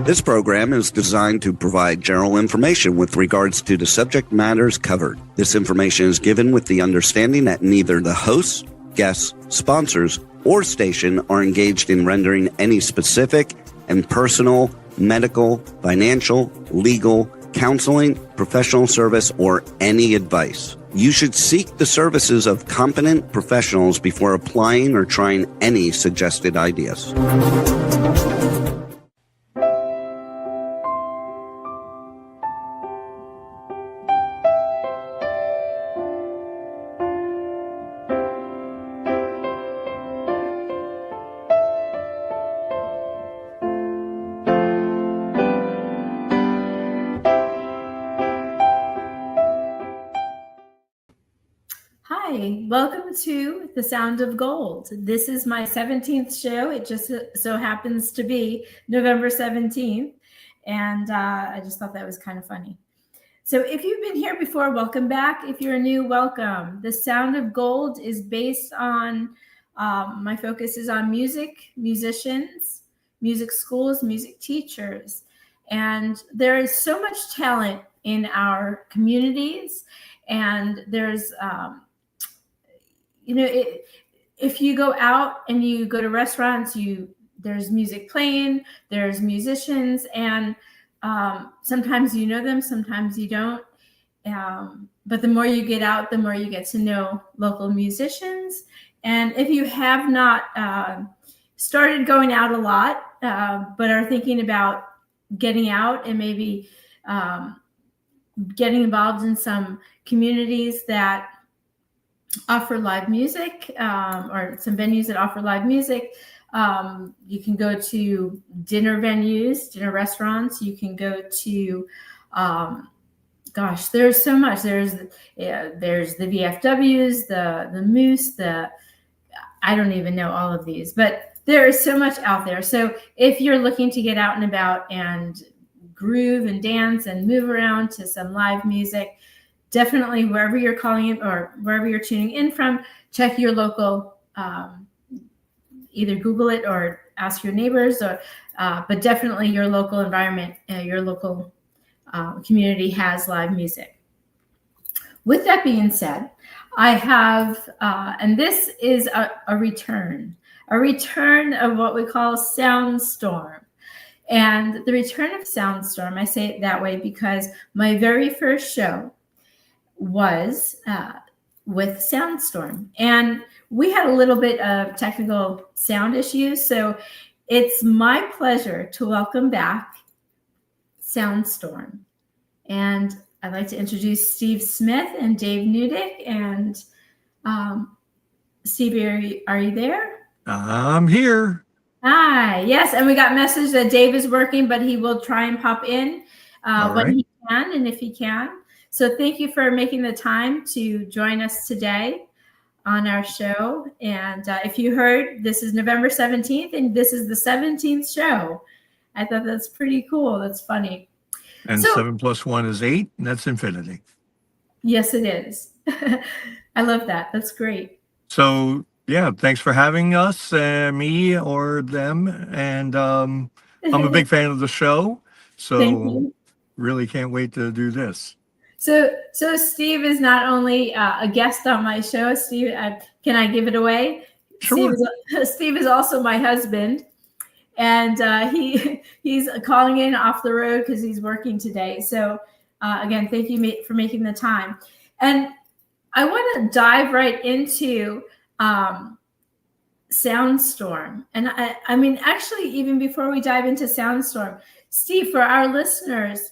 This program is designed to provide general information with regards to the subject matters covered. This information is given with the understanding that neither the hosts, guests, sponsors, or station are engaged in rendering any specific and personal, medical, financial, legal, counseling, professional service, or any advice. You should seek the services of competent professionals before applying or trying any suggested ideas. Hi, welcome to The Sound of Gold. This is my 17th show. It just so happens to be November 17th. And I just thought that was kind of funny. So if you've been here before, welcome back. If you're new, welcome. The Sound of Gold is based on, my focus is on music, musicians, music schools, music teachers. And there is so much talent in our communities. And there's, if you go out and you go to restaurants, there's music playing, there's musicians, and sometimes you know them, sometimes you don't. But the more you get out, the more you get to know local musicians. And if you have not started going out a lot, but are thinking about getting out and maybe getting involved in some communities that offer live music, or some venues that offer live music. You can go to dinner venues, dinner restaurants. You can go to, there's so much. There's the VFWs, the Moose, I don't even know all of these, but there is so much out there. So if you're looking to get out and about and groove and dance and move around to some live music, definitely wherever you're calling in or wherever you're tuning in from, check your local, either Google it or ask your neighbors, but definitely your local environment, your local community has live music. With that being said, I have, and this is a return of what we call SOUNDSTORM. And the return of SOUNDSTORM, I say it that way because my very first show was with SOUNDSTORM, and we had a little bit of technical sound issues, so it's my pleasure to welcome back SOUNDSTORM. And I'd like to introduce Steve Smith and Dave Nutick. And Steve, are you there? I'm here. Hi, yes, and we got message that Dave is working, but he will try and pop in when he can and if he can. So thank you for making the time to join us today on our show. And if you heard, this is November 17th, and this is the 17th show. I thought that's pretty cool. That's funny. And 7 + 1 is 8, and that's infinity. Yes, it is. I love that. That's great. So, yeah, thanks for having us, me or them. And I'm a big fan of the show. So really can't wait to do this. So Steve is not only a guest on my show. Steve, can I give it away? Sure. Steve is also my husband, and he's calling in off the road because he's working today. So again, thank you for making the time. And I want to dive right into SOUNDSTORM. And I mean, actually, even before we dive into SOUNDSTORM, Steve, for our listeners,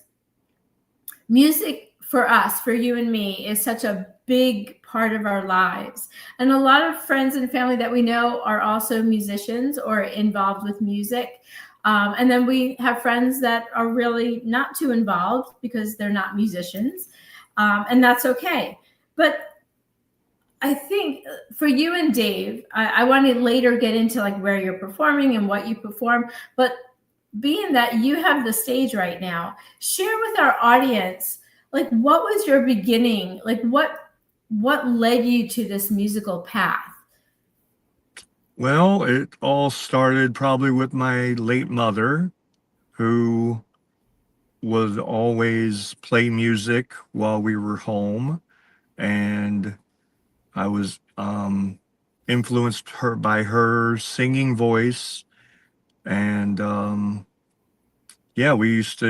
music for us, for you and me, is such a big part of our lives. And a lot of friends and family that we know are also musicians or involved with music. And then we have friends that are really not too involved because they're not musicians. And that's okay. But I think for you and Dave, I want to later get into like where you're performing and what you perform. But being that you have the stage right now, share with our audience, like, what was your beginning? Like, what led you to this musical path? Well, it all started probably with my late mother, who would always play music while we were home, and I was influenced by her singing voice, and yeah,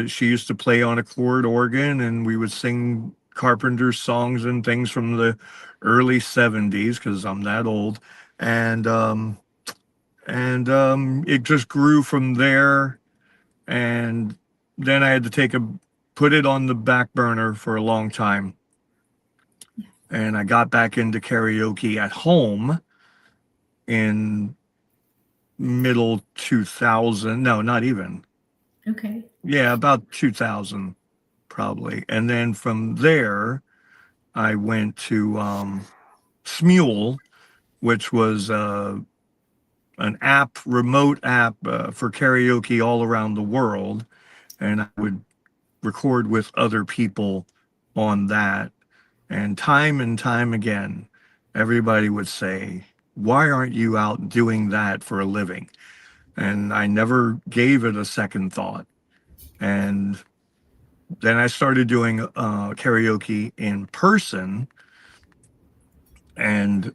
she used to play on a chord organ, and we would sing Carpenter songs and things from the early 70s, because I'm that old. And it just grew from there. And then I had to put it on the back burner for a long time. And I got back into karaoke at home in middle 2000. No, not even. Okay. Yeah, about 2000 probably. And then from there, I went to Smule, which was an remote app for karaoke all around the world. And I would record with other people on that. And time again, everybody would say, "Why aren't you out doing that for a living?" And I never gave it a second thought. And then I started doing karaoke in person. And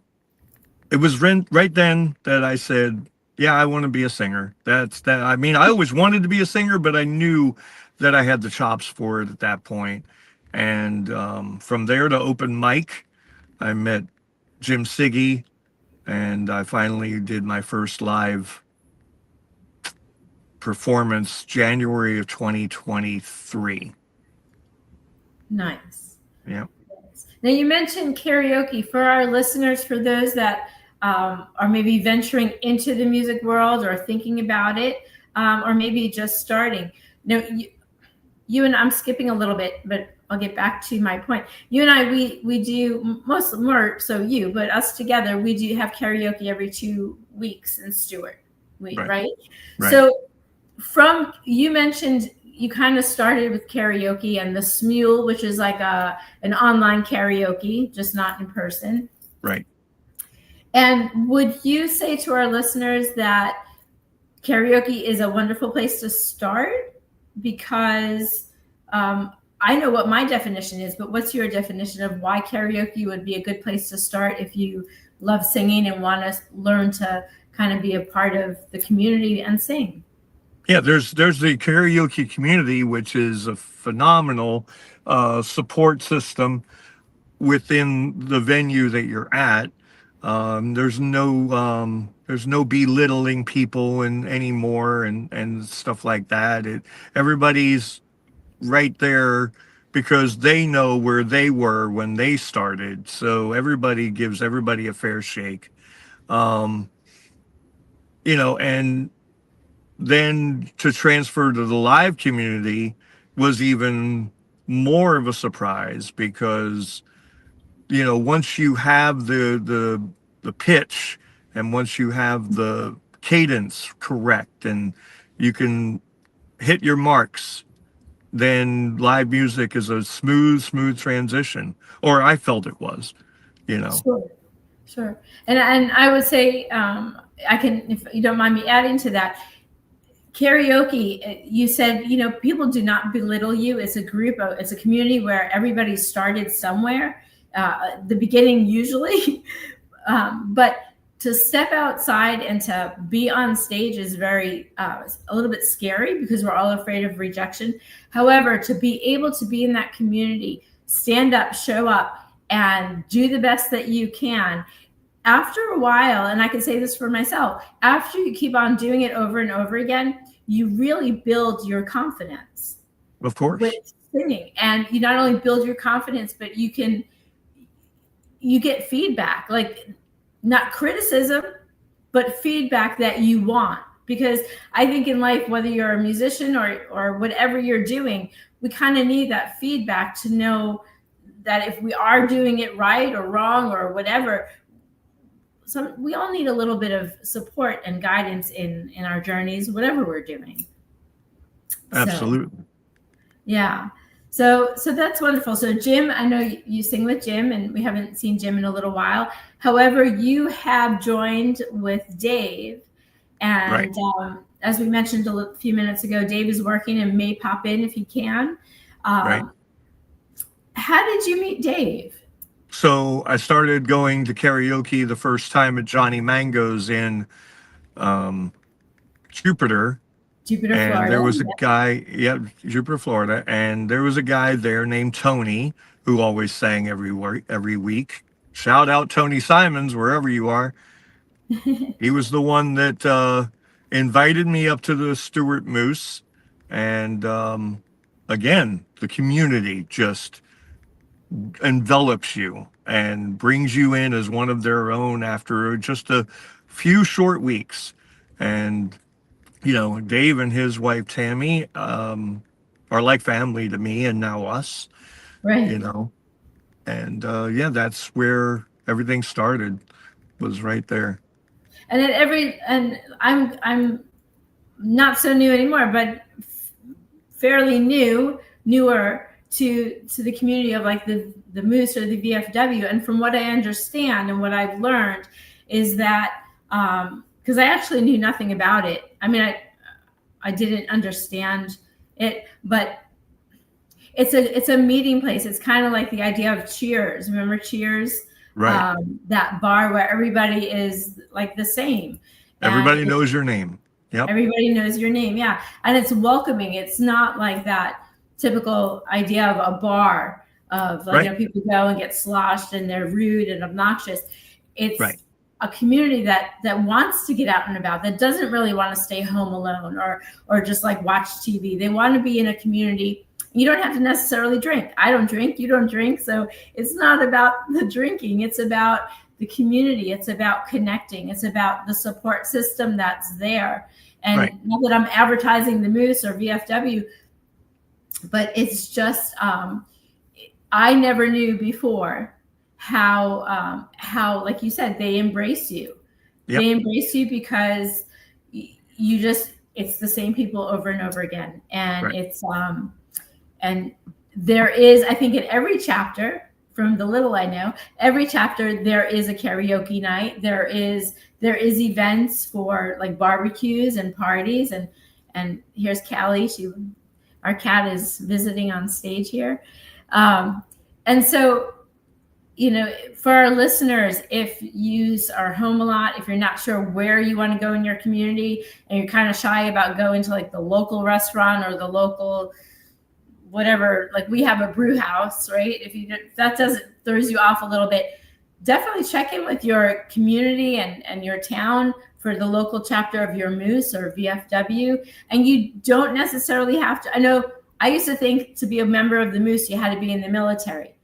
it was right then that I said, yeah, I want to be a singer. That's that. I mean, I always wanted to be a singer, but I knew that I had the chops for it at that point. And from there to open mic, I met Jim Siggy, and I finally did my first live performance January of 2023. Nice. Yeah. Now, you mentioned karaoke. For our listeners, for those that are maybe venturing into the music world or thinking about it, or maybe just starting. Now, you and I'm skipping a little bit, but I'll get back to my point. You and I, we do more so you, but us together, we do have karaoke every 2 weeks in Stewart, right? So you mentioned you kind of started with karaoke and the Smule, which is like an online karaoke, just not in person. Right. And would you say to our listeners that karaoke is a wonderful place to start? Because I know what my definition is, but what's your definition of why karaoke would be a good place to start if you love singing and want to learn to kind of be a part of the community and sing? Yeah, there's the karaoke community, which is a phenomenal support system within the venue that you're at. There's no belittling people anymore and stuff like that. Everybody's right there because they know where they were when they started. So everybody gives everybody a fair shake. And then to transfer to the live community was even more of a surprise because, once you have the pitch and once you have the cadence correct and you can hit your marks, then live music is a smooth transition, or I felt it was, Sure. And I would say, I can, if you don't mind me adding to that, karaoke, you said, people do not belittle you. It's a group it's a community where everybody started somewhere, the beginning usually, but to step outside and to be on stage is very, a little bit scary because we're all afraid of rejection. However, to be able to be in that community, stand up, show up, and do the best that you can, after a while, and I can say this for myself, after you keep on doing it over and over again, you really build your confidence. Of course. With singing. And you not only build your confidence, but you get feedback, like not criticism, but feedback that you want. Because I think in life, whether you're a musician or whatever you're doing, we kind of need that feedback to know that if we are doing it right or wrong or whatever, we all need a little bit of support and guidance in our journeys, whatever we're doing. Absolutely. So that's wonderful. So Jim, I know you sing with Jim, and we haven't seen Jim in a little while. However, you have joined with Dave, and as we mentioned a few minutes ago, Dave is working and may pop in if he can. Right. How did you meet Dave? So I started going to karaoke the first time at Johnny Mango's in Jupiter. Jupiter, And Florida. there was a guy, Jupiter, Florida, and there was a guy there named Tony who always sang every week. Shout out Tony Simons, wherever you are. He was the one that invited me up to the Stewart Moose. And again, the community just envelops you and brings you in as one of their own after just a few short weeks. And you know, Dave and his wife Tammy are like family to me, and now us. Right. You know, and yeah, that's where everything started. Was right there. And I'm not so new anymore, but fairly newer to the community of like the Moose or the VFW. And from what I understand and what I've learned is that because I actually knew nothing about it. I mean, I didn't understand it, but it's a meeting place. It's kind of like the idea of Cheers. Remember Cheers? Right. That bar where everybody is like the same. Everybody knows your name. Yep. Everybody knows your name. Yeah. And it's welcoming. It's not like that typical idea of a bar of like, right. You know, people go and get sloshed and they're rude and obnoxious. It's right. a community that wants to get out and about, that doesn't really want to stay home alone or just like watch TV. They want to be in a community. You don't have to necessarily drink. I don't drink. You don't drink. So it's not about the drinking. It's about the community. It's about connecting. It's about the support system that's there. And right. not that I'm advertising the Moose or VFW, but it's just, I never knew before how, like you said, they embrace you. Yep. They embrace you because you just, it's the same people over and over again. And right. It's, and there is, I think in every chapter, from the little I know, every chapter there is a karaoke night. There is events for like barbecues and parties. And here's Callie. Our cat is visiting on stage here. And so, you know, for our listeners, if you are home a lot, if you're not sure where you want to go in your community and you're kind of shy about going to like the local restaurant or the local whatever, like we have a brew house, right? If that throws you off a little bit, definitely check in with your community and your town for the local chapter of your Moose or VFW. And you don't necessarily have to, I know I used to think to be a member of the Moose, you had to be in the military,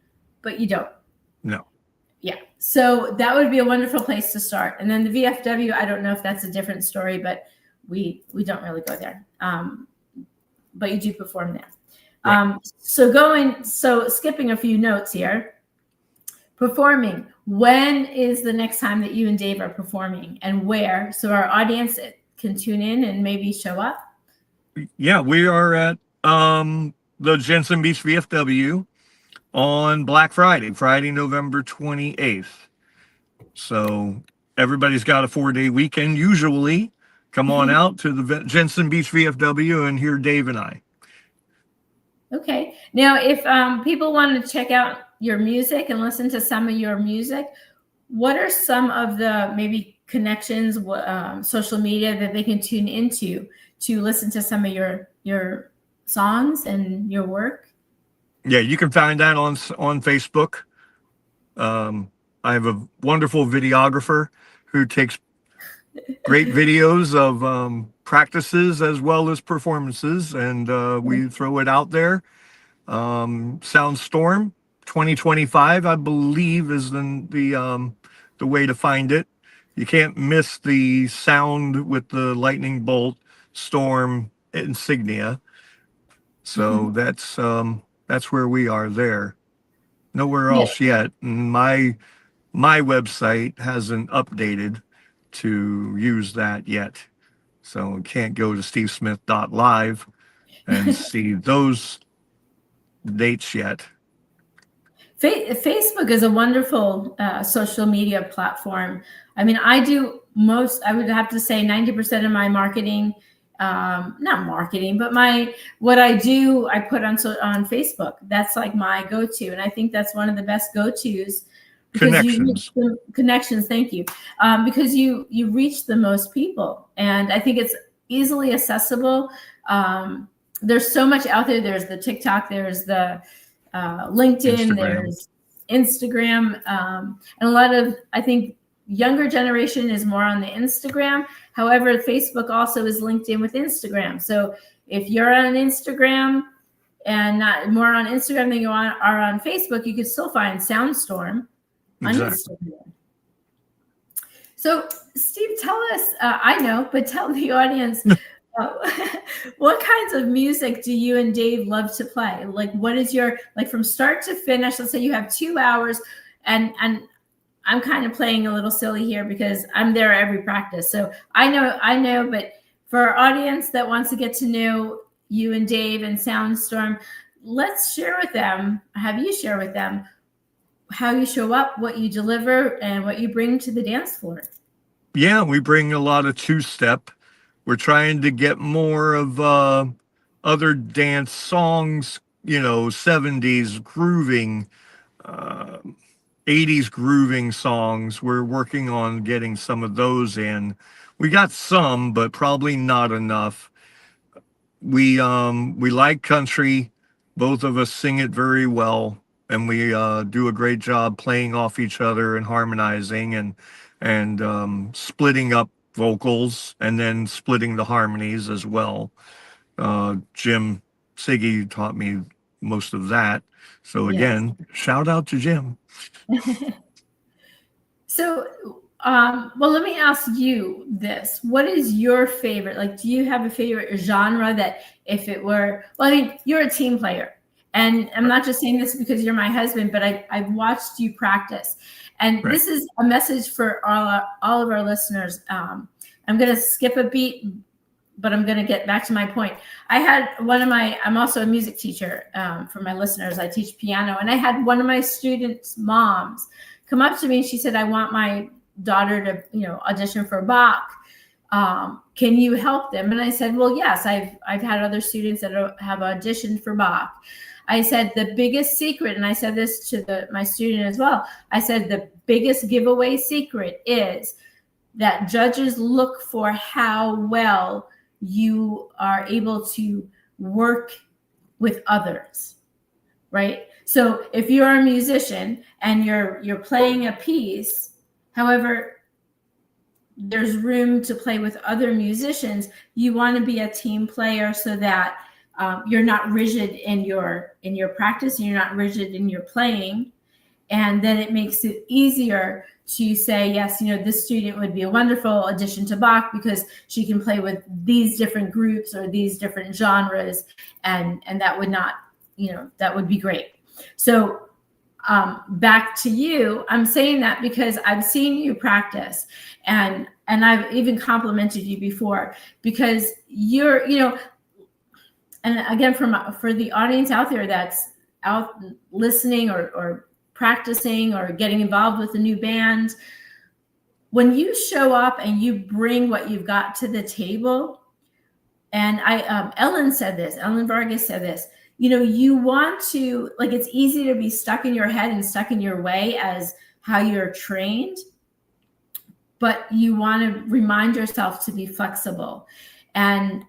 but you don't. No. Yeah. So that would be a wonderful place to start. And then the VFW, I don't know if that's a different story, but we don't really go there. But you do perform there. Right. So skipping a few notes here, performing. When is the next time that you and Dave are performing and where? So our audience can tune in and maybe show up. Yeah, we are at the Jensen Beach VFW on Black Friday, November 28th. So everybody's got a 4-day weekend usually. Come on out to the Jensen Beach VFW and hear Dave and I. Okay. Now, if people want to check out your music and listen to some of your music, what are some of the maybe connections, social media that they can tune into to listen to some of your songs and your work? Yeah, you can find that on Facebook. I have a wonderful videographer who takes great videos of practices as well as performances, and we throw it out there. SOUNDSTORM 2025, I believe, is the way to find it. You can't miss the sound with the lightning bolt storm insignia. So that's where we are there. Nowhere else yet. And my website hasn't updated to use that yet. So you can't go to stevesmith.live and see those dates yet. Facebook is a wonderful social media platform. I mean, I would have to say 90% of my marketing not marketing, but what I do, I put on Facebook. That's like my go-to. And I think that's one of the best go-tos. Connections. Connections. Thank you. Because you reach the most people, and I think it's easily accessible. There's so much out there. There's the TikTok, there's the LinkedIn, there's Instagram, and a lot of, I think, younger generation is more on the Instagram. However, Facebook also is linked in with Instagram. So if you're on Instagram and not more on Instagram than you are on Facebook, you can still find SOUNDSTORM on Instagram. So Steve, tell us, I know, but tell the audience, what kinds of music do you and Dave love to play? Like, what is your, like, from start to finish? Let's say you have 2 hours, and I'm kind of playing a little silly here because I'm there every practice. So I know, but for our audience that wants to get to know you and Dave and SOUNDSTORM, let's share with them, have you share with them how you show up, what you deliver, and what you bring to the dance floor. Yeah, we bring a lot of two-step. We're trying to get more of other dance songs, 70s grooving, 80s grooving songs. We're working on getting some of those in. We got some, but probably not enough. We like country. Both of us sing it very well, and we do a great job playing off each other and harmonizing and splitting up vocals and then splitting the harmonies as well. Jim Siggy taught me most of that. So again, shout out to Jim. So, well, let me ask you this. What is your favorite? Like, do you have a favorite genre that if it were, well, I mean, you're a team player. And I'm not just saying this because you're my husband, but I've watched you practice. And this is a message for all of our listeners. I'm going to skip a beat, but I'm going to get back to my point. I had I'm also a music teacher for my listeners. I teach piano. And I had one of my students' moms come up to me and she said, I want my daughter to, audition for Bach. Can you help them? And I said, well, yes, I've had other students that have auditioned for Bach. I said, the biggest secret, and I said this to my student as well, I said, the biggest giveaway secret is that judges look for how well you are able to work with others, right? So if you're a musician and you're playing a piece, however, there's room to play with other musicians, you want to be a team player so that you're not rigid in your practice and you're not rigid in your playing. And then it makes it easier to say, yes, this student would be a wonderful addition to Bach because she can play with these different groups or these different genres. And that would not, that would be great. So back to you, I'm saying that because I've seen you practice and I've even complimented you before because you're, and again, for the audience out there that's out listening or practicing or getting involved with a new band, when you show up and you bring what you've got to the table, and Ellen Vargas said this, you want to, like, it's easy to be stuck in your head and stuck in your way as how you're trained, but you want to remind yourself to be flexible. And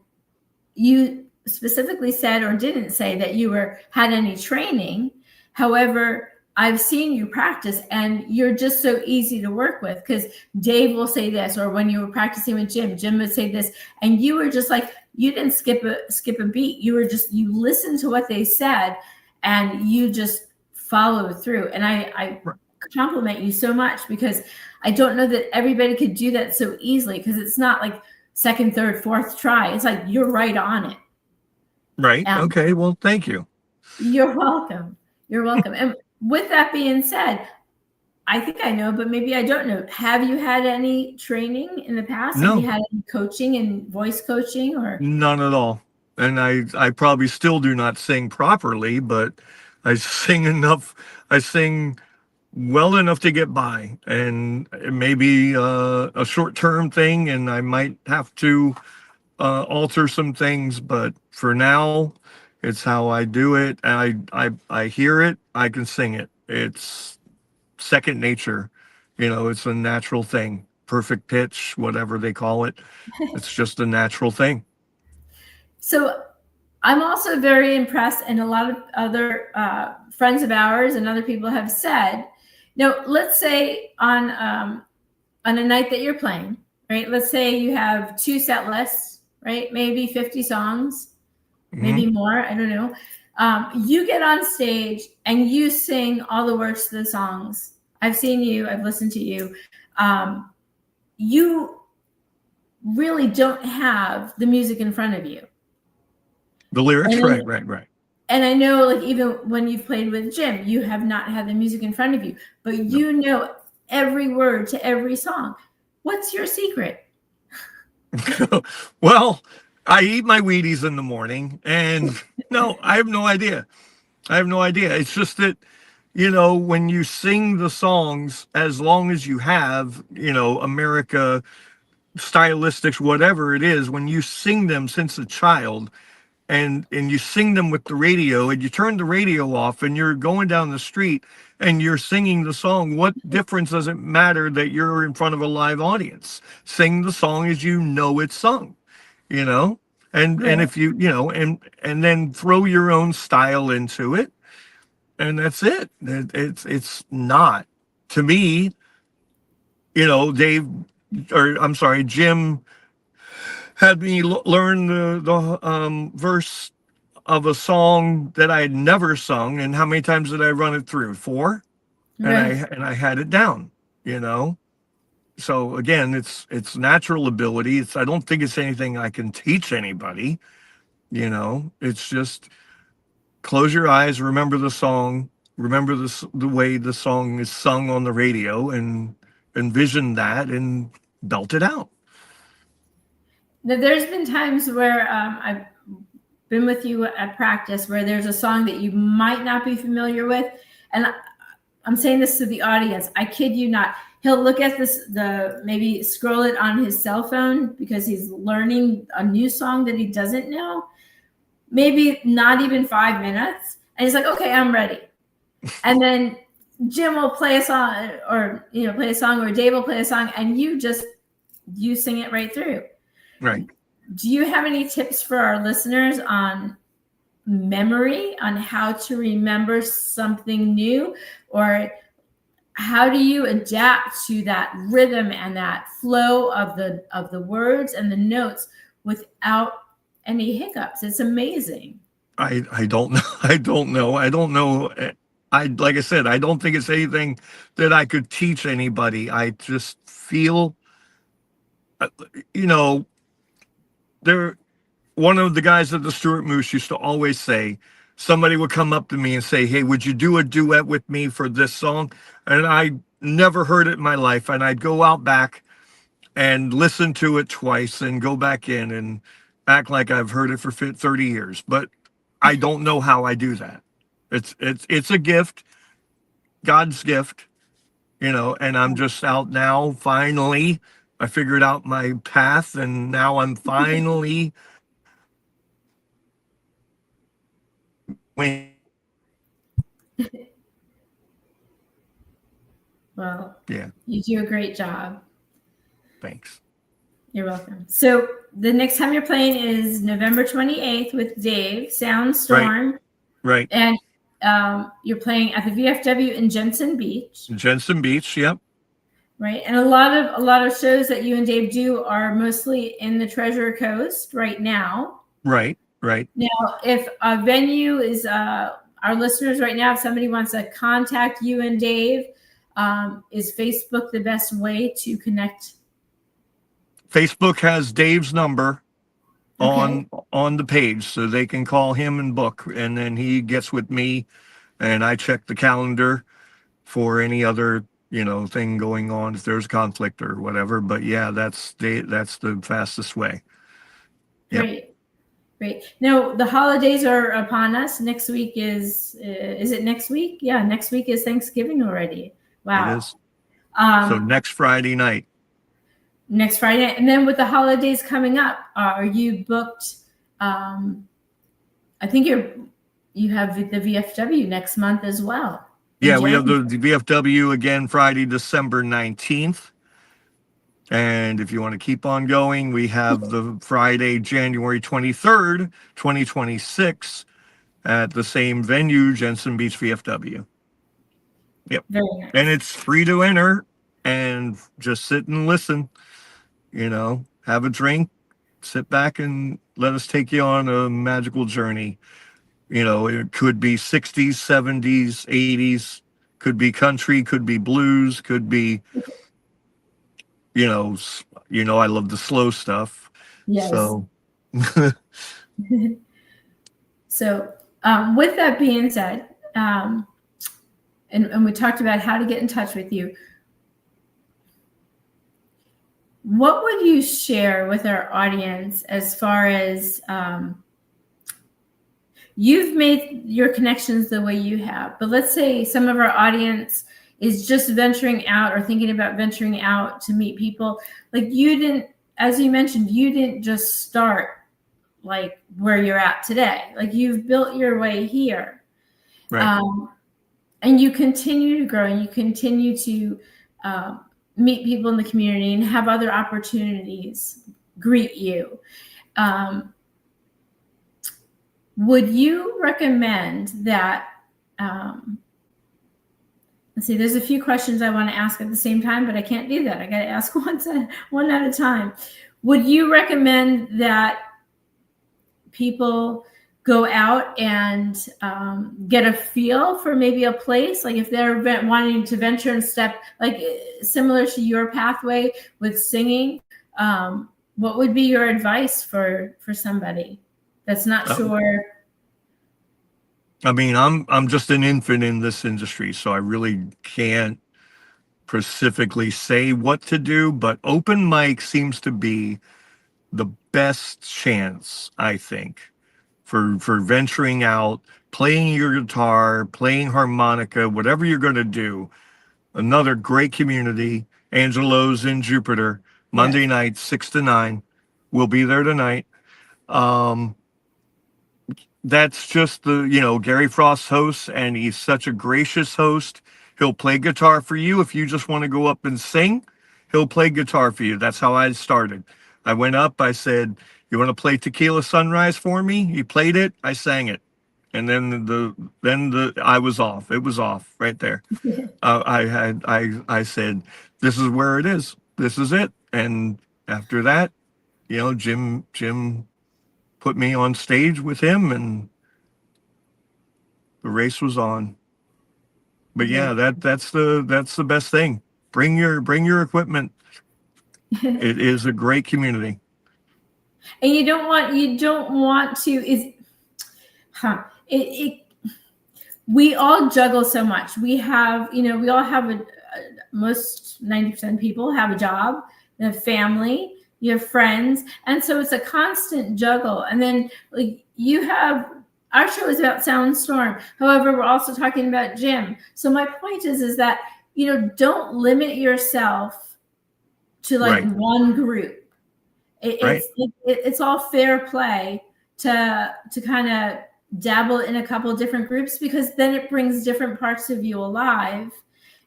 you specifically said or didn't say that you had any training. However, I've seen you practice and you're just so easy to work with because Dave will say this, or when you were practicing with Jim would say this, and you were just like, you didn't skip a beat. You listened to what they said and you just followed through. And I compliment you so much because I don't know that everybody could do that so easily because it's not like second, third, fourth try. It's like you're right on it. Right. Okay. Well, thank you. You're welcome. You're welcome. And with that being said, I think I know, but maybe I don't know. Have you had any training in the past? No. Have you had any coaching and voice coaching or? None at all. And I probably still do not sing properly, but I sing enough. I sing well enough to get by, and it may be a short-term thing, and I might have to alter some things, but for now, it's how I do it. I hear it, I can sing it. It's second nature. It's a natural thing. Perfect pitch, whatever they call it. It's just a natural thing. So I'm also very impressed, and a lot of other friends of ours and other people have said, let's say on a night that you're playing, right? Let's say you have 2 set lists, right? Maybe 50 songs, maybe more. I don't know. You get on stage and you sing all the words to the songs. I've seen you. I've listened to you. You really don't have the music in front of you. The lyrics, right. And I know, like, even when you've played with Jim, you have not had the music in front of you, but you know every word to every song. What's your secret? Well, I eat my Wheaties in the morning, and no, I have no idea. It's just that, when you sing the songs, as long as you have, America, stylistics, whatever it is, when you sing them since a child, and you sing them with the radio, and you turn the radio off and you're going down the street and you're singing the song, what difference does it matter that you're in front of a live audience? Sing the song as you know it's sung, and if you, and then throw your own style into it, and that's it. It's not, to me, Jim had me learn the verse of a song that I had never sung, and how many times did I run it through? 4, right. and I had it down. So again, it's natural ability. I don't think it's anything I can teach anybody. It's just close your eyes, remember the song, remember the way the song is sung on the radio, and envision that and belt it out. Now, there's been times where I've been with you at practice where there's a song that you might not be familiar with. And I'm saying this to the audience. I kid you not. He'll look at maybe scroll it on his cell phone because he's learning a new song that he doesn't know. Maybe not even 5 minutes. And he's like, okay, I'm ready. And then Jim will play a song, or Dave will play a song, and you sing it right through. Right. Do you have any tips for our listeners on memory, on how to remember something new, or how do you adapt to that rhythm and that flow of the words and the notes without any hiccups? It's amazing. I don't know. I don't know. Like I said, I don't think it's anything that I could teach anybody. I just feel, one of the guys at the Stuart Moose used to always say, somebody would come up to me and say, hey, would you do a duet with me for this song? And I never heard it in my life. And I'd go out back and listen to it twice and go back in and act like I've heard it for 30 years. But I don't know how I do that. It's a gift, God's gift, and I'm just out now. Finally, I figured out my path, and now I'm finally Well, yeah. You do a great job. Thanks. You're welcome. So the next time you're playing is November 28th with Dave, SOUNDSTORM. Right. And you're playing at the VFW in Jensen Beach. Yep. Right. And a lot of shows that you and Dave do are mostly in the Treasure Coast right now. Right. Now, if a venue is our listeners right now, if somebody wants to contact you and Dave, is Facebook the best way to connect? Facebook has Dave's number on the page, so they can call him and book, and then he gets with me, and I check the calendar for any other thing going on, if there's conflict or whatever. But yeah, that's the fastest way. Yep. Great. Now the holidays are upon us. Next week is it next week? Yeah, next week is Thanksgiving already. Wow. It is. So next Friday night. next Friday night. And then with the holidays coming up, are you booked? I think you have the VFW next month as well. Yeah, we have the VFW again Friday, December 19th. And if you want to keep on going, we have the Friday, January 23rd, 2026 at the same venue, Jensen Beach VFW. Yep. Very nice. And it's free to enter, and just sit and listen, have a drink, sit back and let us take you on a magical journey. It could be 60s, 70s, 80s, could be country, could be blues, could be, I love the slow stuff. Yes. So, so with that being said, and we talked about how to get in touch with you. What would you share with our audience as far as you've made your connections the way you have, but let's say some of our audience is just venturing out or thinking about venturing out to meet people. Like you didn't, as you mentioned, you didn't just start like where you're at today. Like you've built your way here. right. And you continue to grow and you continue to meet people in the community and have other opportunities greet you. Would you recommend that? Let's see, there's a few questions I want to ask at the same time, but I can't do that. I got to ask one at a time. Would you recommend that people go out and get a feel for maybe a place, like if they're wanting to venture and step, like similar to your pathway with singing, what would be your advice for somebody that's not sure? I mean, I'm just an infant in this industry, so I really can't specifically say what to do, but open mic seems to be the best chance, I think, for venturing out, playing your guitar, playing harmonica, whatever you're going to do. Another great community, Angelo's in Jupiter, Monday night, 6 to 9. We'll be there tonight. That's just Gary Frost hosts, and he's such a gracious host. He'll play guitar for you. If you just want to go up and sing, he'll play guitar for you. That's how I started. I went up, I said, "You want to play Tequila Sunrise for me?" He played it, I sang it. And then I was off. It was off right there. I said, "This is where it is. This is it." And after that, Jim put me on stage with him, and the race was on. But yeah, that's the best thing. Bring your equipment. It is a great community. And you don't want to we all juggle so much. We have, we all have most 90% of people have a job, they have family, you have friends, and so it's a constant juggle. And then like our show is about SOUNDSTORM. However, we're also talking about Jim. So my point is that don't limit yourself to like one group. It's all fair play to kind of dabble in a couple of different groups, because then it brings different parts of you alive,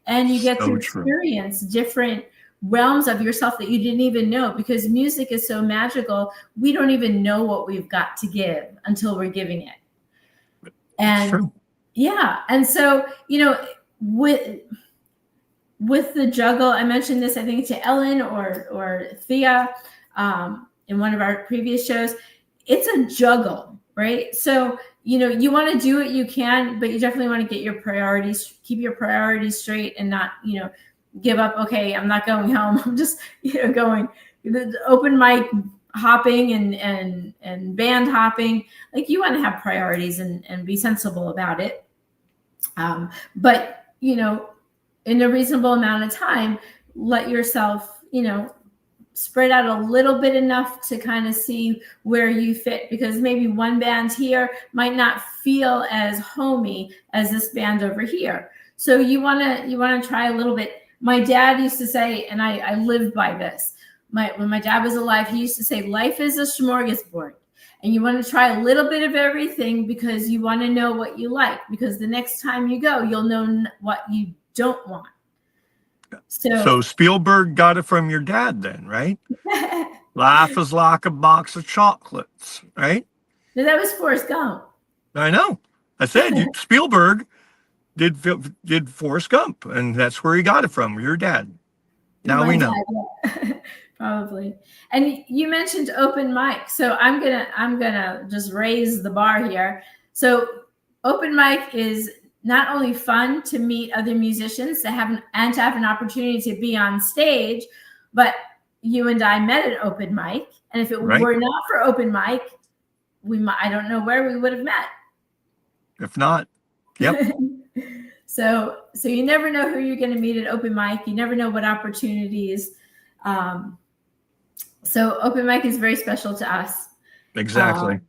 and you get to experience different realms of yourself that you didn't even know, because music is so magical. We don't even know what we've got to give until we're giving it. And and so with the juggle, I mentioned this, I think, to Ellen or Thea in one of our previous shows. It's a juggle, right? So you want to do what you can, but you definitely want to get your priorities, keep your priorities straight, and not give up. Okay, I'm not going home. I'm just going the open mic hopping and band hopping. Like, you want to have priorities and be sensible about it. But in a reasonable amount of time, let yourself spread out a little bit enough to kind of see where you fit, because maybe one band here might not feel as homey as this band over here. So you want to try a little bit. My dad used to say, and I live by this, when my dad was alive, he used to say, life is a smorgasbord. And you want to try a little bit of everything because you want to know what you like. Because the next time you go, you'll know what you don't want. So Spielberg got it from your dad then, right? Life is like a box of chocolates, right? No, that was Forrest Gump. I know. I said Spielberg did Forrest Gump, and that's where he got it from, your dad. Now we know. Dad, yeah. Probably. And you mentioned open mic. So I'm gonna just raise the bar here. So open mic is not only fun to meet other musicians, to have an opportunity to be on stage, but you and I met at open mic. And if it were not for open mic, I don't know where we would have met. If not, yep. So you never know who you're going to meet at open mic. You never know what opportunities. So open mic is very special to us. Exactly.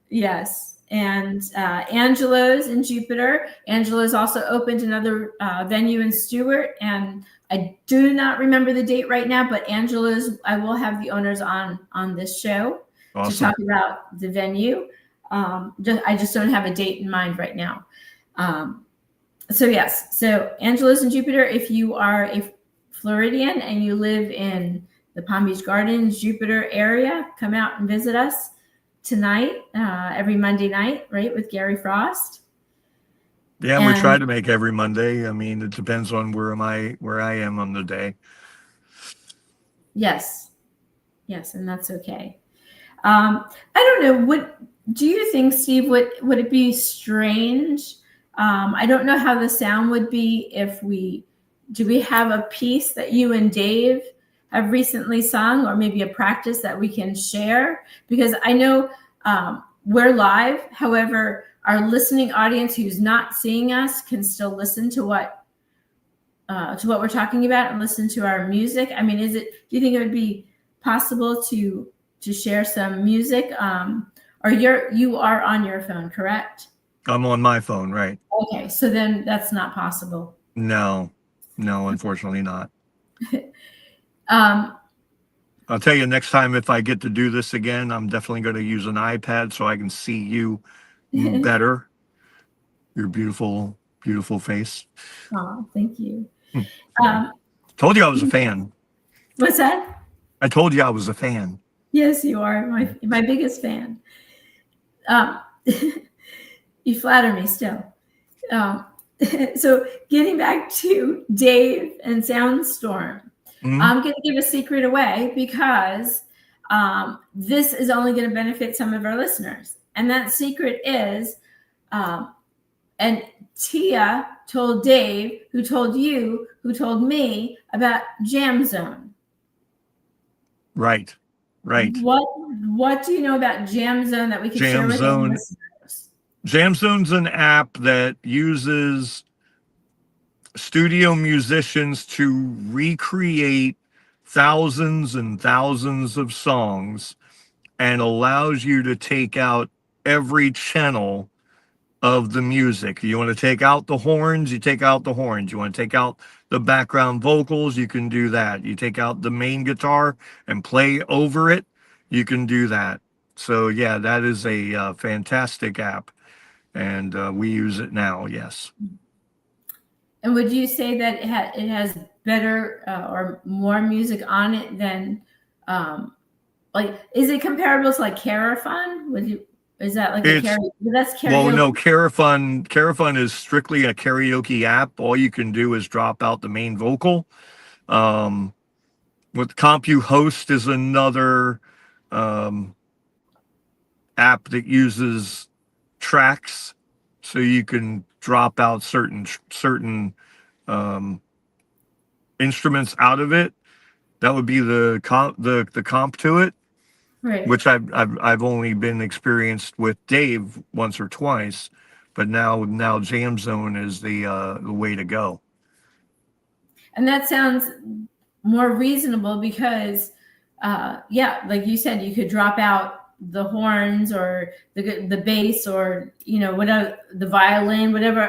Yes. And Angelo's in Jupiter. Angelo's also opened another venue in Stewart. And I do not remember the date right now, but Angelo's, I will have the owners on this show to talk about the venue. I just don't have a date in mind right now. So Angelo's in Jupiter. If you are a Floridian and you live in the Palm Beach Gardens, Jupiter area, come out and visit us tonight, every Monday night, right, with Gary Frost. Yeah, and we try to make every Monday. I mean, it depends on where I am on the day. Yes, and that's okay. I don't know. What do you think, Steve? Would it be strange? I don't know how the sound would be if we have a piece that you and Dave have recently sung, or maybe a practice that we can share? Because I know we're live. However, our listening audience who's not seeing us can still listen to what we're talking about and listen to our music. I mean, do you think it would be possible to share some music? Or you are on your phone, correct? I'm on my phone, right? Okay, so then that's not possible. No, unfortunately not. I'll tell you, next time if I get to do this again, I'm definitely going to use an iPad so I can see you better. Your beautiful, beautiful face. Oh, thank you. Told you I was a fan. What's that? I told you I was a fan. Yes, you are my biggest fan. You flatter me still. So getting back to Dave and SOUNDSTORM, I'm going to give a secret away because this is only going to benefit some of our listeners. And that secret is, and Tia told Dave, who told you, who told me about Jam Zone. Right. What do you know about Jam Zone that we can share with our listeners? Jam Zone's an app that uses studio musicians to recreate thousands and thousands of songs and allows you to take out every channel of the music. You want to take out the horns, you take out the horns. You want to take out the background vocals, you can do that. You take out the main guitar and play over it, you can do that. So yeah, that is a fantastic app. And we use it now, yes. And would you say that it has better or more music on it than, is it comparable to like Carafun? Is that like that's karaoke? Well, no, Carafun is strictly a karaoke app. All you can do is drop out the main vocal. With CompuHost is another app that uses tracks, so you can drop out certain instruments out of it. That would be the comp to it, right? Which I've only been experienced with Dave once or twice, but now Jam Zone is the way to go. And that sounds more reasonable because, like you said, you could drop out the horns or the bass or whatever, the violin, whatever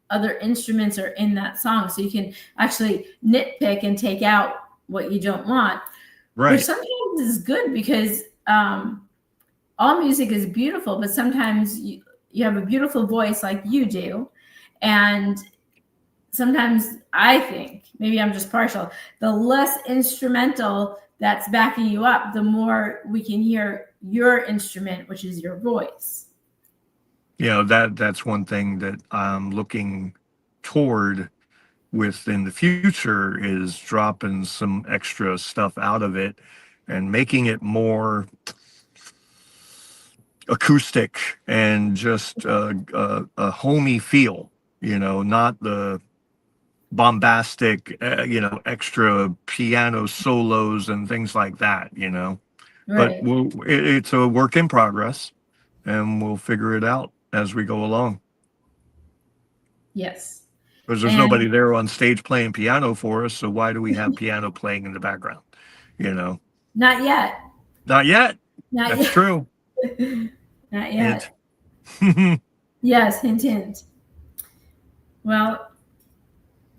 other instruments are in that song, so you can actually nitpick and take out what you don't want. Right. Which sometimes is good because all music is beautiful, but sometimes you have a beautiful voice like you do. And sometimes I think, maybe I'm just partial, the less instrumental that's backing you up, the more we can hear your instrument, which is your voice. That's one thing that I'm looking toward within the future is dropping some extra stuff out of it and making it more acoustic and just a homey feel, not the bombastic, extra piano solos and things like that, But Right. it's a work in progress, and we'll figure it out as we go along. Yes. Because there's nobody there on stage playing piano for us, so why do we have piano playing in the background? Not yet. Not yet. Not That's yet. true. Not yet. Hint. Yes, hint, hint. Well,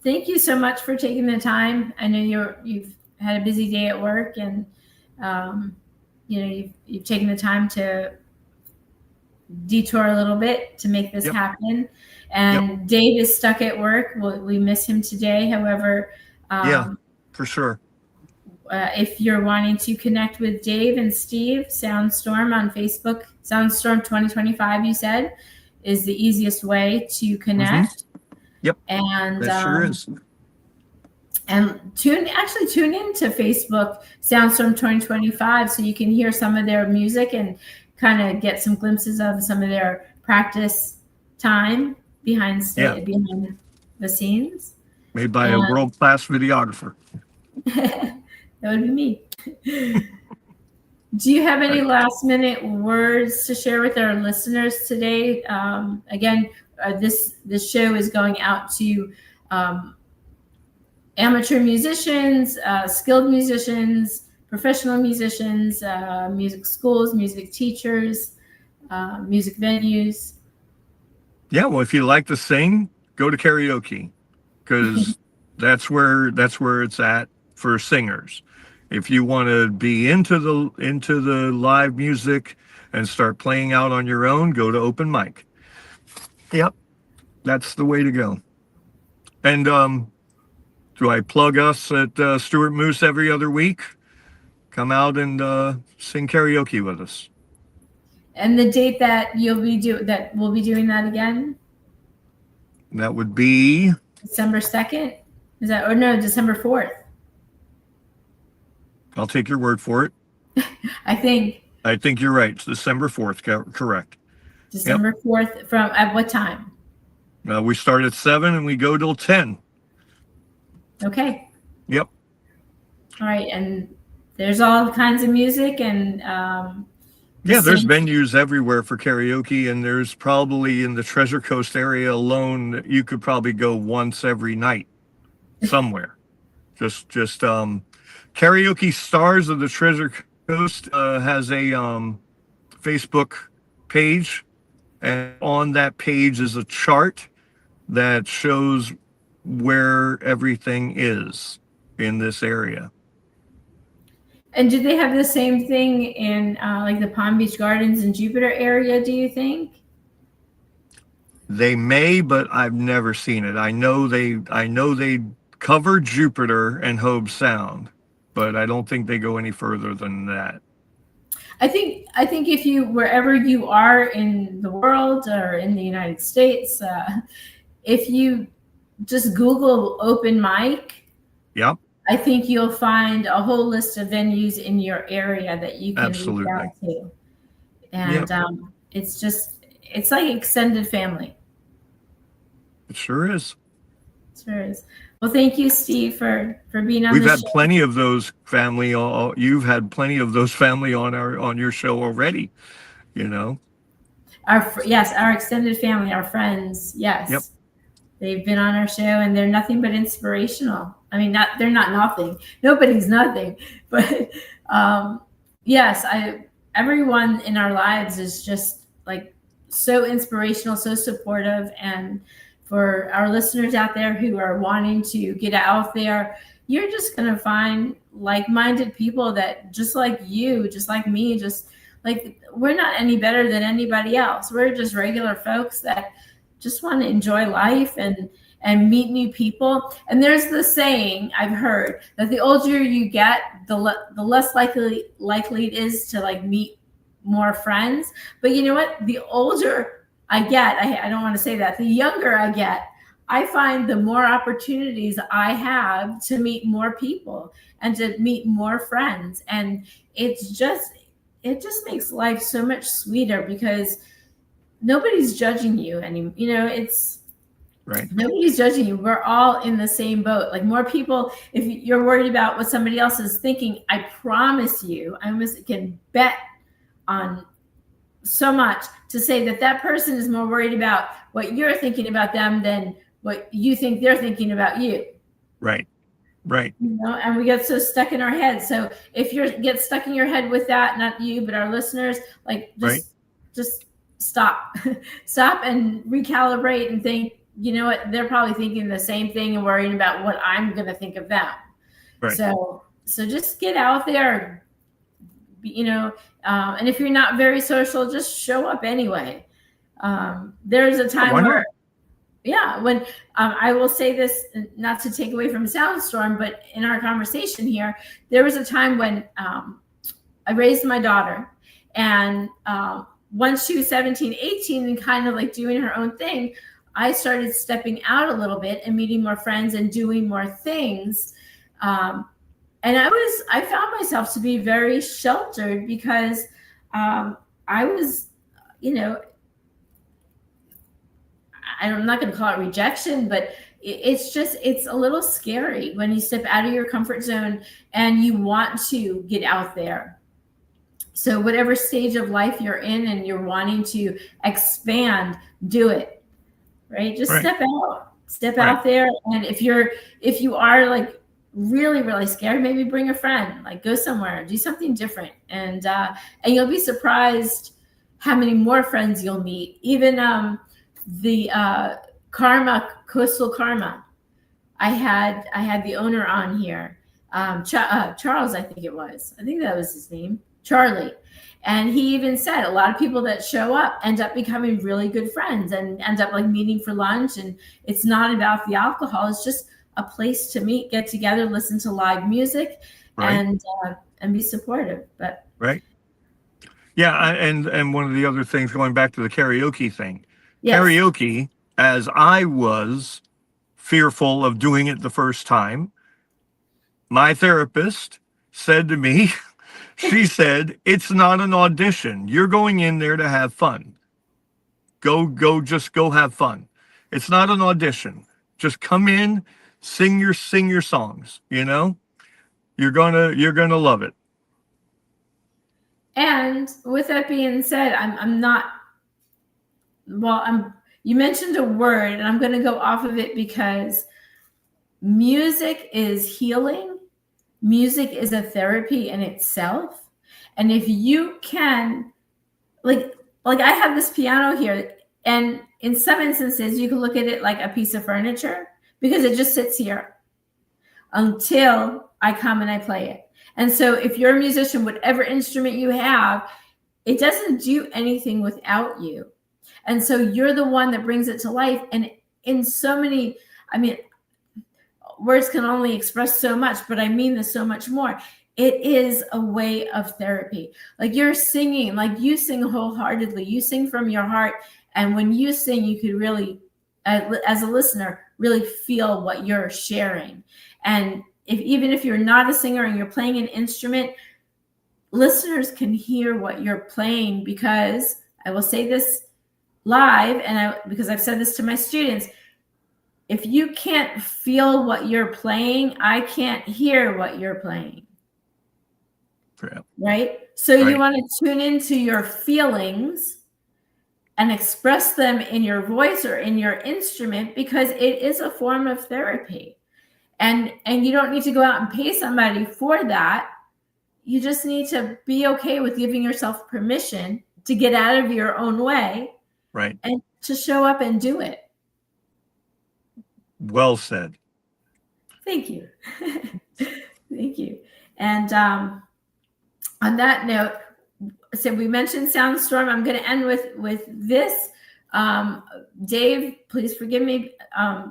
thank you so much for taking the time. I know you've had a busy day at work, and you've taken the time to detour a little bit to make this happen. And Dave is stuck at work. We miss him today. However, for sure. If you're wanting to connect with Dave and Steve, SOUNDSTORM on Facebook, SOUNDSTORM 2025, you said, is the easiest way to connect. Yep. And that sure is. And tune in to Facebook SOUNDSTORM 2025 so you can hear some of their music and kind of get some glimpses of some of their practice time behind the scenes. Made by a world-class videographer. That would be me. Do you have any last minute words to share with our listeners today? Again, this show is going out to amateur musicians, skilled musicians, professional musicians, music schools, music teachers, music venues. Yeah, well, if you like to sing, go to karaoke, because that's where it's at for singers. If you want to be into the live music and start playing out on your own, go to open mic. Yep, that's the way to go. And do I plug us at Stuart Moose every other week? Come out and sing karaoke with us. And the date that we'll be doing that again? That would be December 2nd. December 4th. I'll take your word for it. I think you're right. It's December 4th, correct. December 4th at what time? We start at 7 and we go till 10. Okay. Yep. All right, and there's all kinds of music and there's venues everywhere for karaoke, and there's probably in the Treasure Coast area alone, you could probably go once every night somewhere. just Karaoke Stars of the Treasure Coast has a Facebook page, and on that page is a chart that shows where everything is in this area. And do they have the same thing in like the Palm Beach Gardens and Jupiter area, do you think? They may, but I've never seen it. I know they cover Jupiter and Hobe Sound, but I don't think they go any further than that. I think if you, wherever you are in the world or in the United States, if you just Google open mic, yep, I think you'll find a whole list of venues in your area that you can Absolutely. reach out to. And it's like extended family. It sure is. It sure is. Well, thank you, Steve, for being on. We've the had show. plenty of those family. You've had plenty of those family on your show already. Our extended family, our friends. Yes. Yep. They've been on our show, and they're nothing but inspirational. I mean, they're not nothing. Nobody's nothing. But yes, everyone in our lives is just like so inspirational, so supportive. And for our listeners out there who are wanting to get out there, you're just going to find like-minded people that just like you, just like me, just like, we're not any better than anybody else. We're just regular folks that just want to enjoy life and meet new people. And there's the saying I've heard that the older you get, the less likely it is to like meet more friends. But you know what? The older I get, I don't want to say that, the younger I get, I find the more opportunities I have to meet more people and to meet more friends. And it just makes life so much sweeter because nobody's judging you anymore. You know, it's right. Nobody's judging you. We're all in the same boat. Like, more people, if you're worried about what somebody else is thinking, I promise you, I almost can bet on so much to say that person is more worried about what you're thinking about them than what you think they're thinking about you. Right. Right. You know, and we get so stuck in our heads. So if you get stuck in your head with that, not you, but our listeners, like, just stop, stop and recalibrate and think, you know what, they're probably thinking the same thing and worrying about what I'm going to think of them. Right. So just get out there, you know, and if you're not very social, just show up anyway. There's a time where, when I will say this, not to take away from SOUNDSTORM, but in our conversation here, there was a time when I raised my daughter, and once she was 17, 18, and kind of like doing her own thing, I started stepping out a little bit and meeting more friends and doing more things. And I found myself to be very sheltered because I was, you know, I'm not going to call it rejection, but it's a little scary when you step out of your comfort zone and you want to get out there. So whatever stage of life you're in and you're wanting to expand, do it, right? Just step out there. And if you are like really, really scared, maybe bring a friend, like go somewhere, do something different. And you'll be surprised how many more friends you'll meet. Even the Coastal Karma. I had the owner on here, Charles, I think it was. I think that was his name, Charlie. And he even said a lot of people that show up end up becoming really good friends and end up like meeting for lunch. And it's not about the alcohol. It's just a place to meet, get together, listen to live music, and be supportive. But yeah, and one of the other things, going back to the karaoke thing, yes. Karaoke, as I was fearful of doing it the first time, my therapist said to me, she said, it's not an audition. You're going in there to have fun. Just go have fun. It's not an audition. Just come in, sing your songs, you know? You're gonna love it. And with that being said, you mentioned a word, and I'm going to go off of it because music is healing. Music is a therapy in itself. And if you can, like I have this piano here, and in some instances, you can look at it like a piece of furniture because it just sits here until I come and I play it. And so if you're a musician, whatever instrument you have, it doesn't do anything without you. And so you're the one that brings it to life. And in so many, I mean, words can only express so much, but I mean this so much more. It is a way of therapy. Like, you're singing, like you sing wholeheartedly, you sing from your heart. And when you sing, you could really, as a listener, really feel what you're sharing. And even if you're not a singer and you're playing an instrument, listeners can hear what you're playing, because I will say this live, and because I've said this to my students, if you can't feel what you're playing, I can't hear what you're playing. Right? So you want to tune into your feelings and express them in your voice or in your instrument, because it is a form of therapy. And you don't need to go out and pay somebody for that. You just need to be okay with giving yourself permission to get out of your own way, and to show up and do it. Well said. Thank you. Thank you. And on that note, so we mentioned SOUNDSTORM. I'm going to end with this. Dave, please forgive me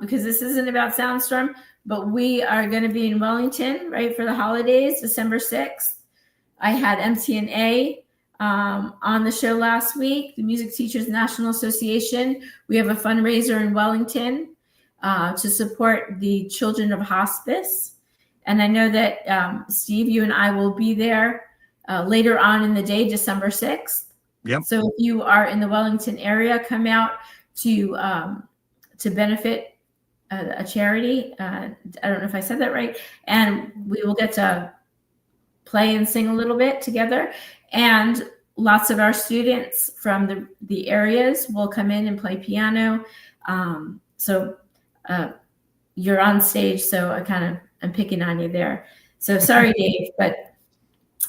because this isn't about SOUNDSTORM, but we are going to be in Wellington, right, for the holidays, December 6th. I had MTNA on the show last week, the Music Teachers National Association. We have a fundraiser in Wellington to support the children of hospice. And I know that, Steve, you and I will be there later on in the day, December 6th. Yep. So if you are in the Wellington area, come out to benefit a charity. I don't know if I said that right. And we will get to play and sing a little bit together. And lots of our students from the areas will come in and play piano. So you're on stage, so I'm picking on you there. So sorry, Dave, but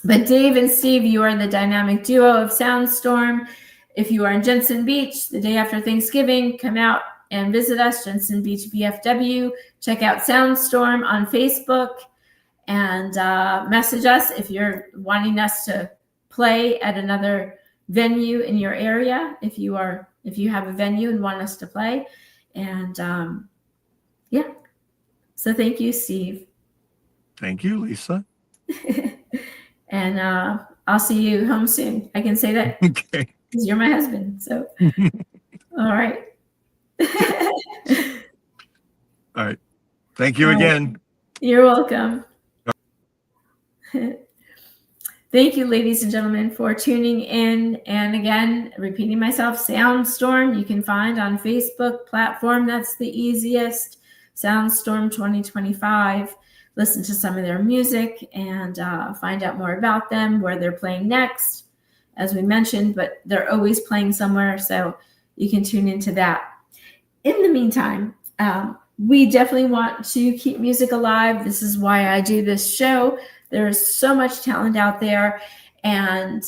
Dave and Steve, you are the dynamic duo of SOUNDSTORM. If you are in Jensen Beach the day after Thanksgiving, come out and visit us, Jensen Beach VFW. Check out SOUNDSTORM on Facebook and message us if you're wanting us to play at another venue in your area. If you have a venue and want us to play, and yeah. So thank you, Steve. Thank you, Lisa. And I'll see you home soon. I can say that. Okay. Because you're my husband. So, all right. All right. Thank you again. You're welcome. Thank you, ladies and gentlemen, for tuning in. And again, repeating myself, SOUNDSTORM, you can find on Facebook platform. That's the easiest. SOUNDSTORM 2025. Listen to some of their music and find out more about them, where they're playing next, as we mentioned, but they're always playing somewhere, so you can tune into that. In the meantime, we definitely want to keep music alive. This is why I do this show. There's so much talent out there, and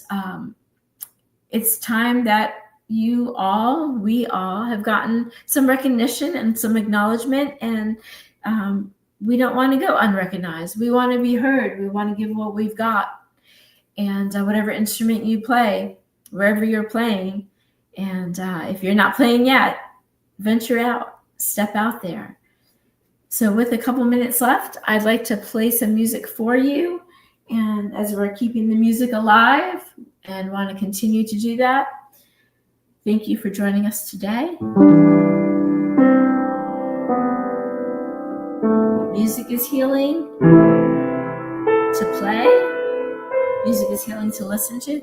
it's time that we all have gotten some recognition and some acknowledgement, and we don't want to go unrecognized. We want to be heard. We want to give what we've got. And whatever instrument you play, wherever you're playing, and if you're not playing yet, venture out, step out there. So with a couple minutes left, I'd like to play some music for you. And as we're keeping the music alive and want to continue to do that, thank you for joining us today. Music is healing to play. Music is healing to listen to.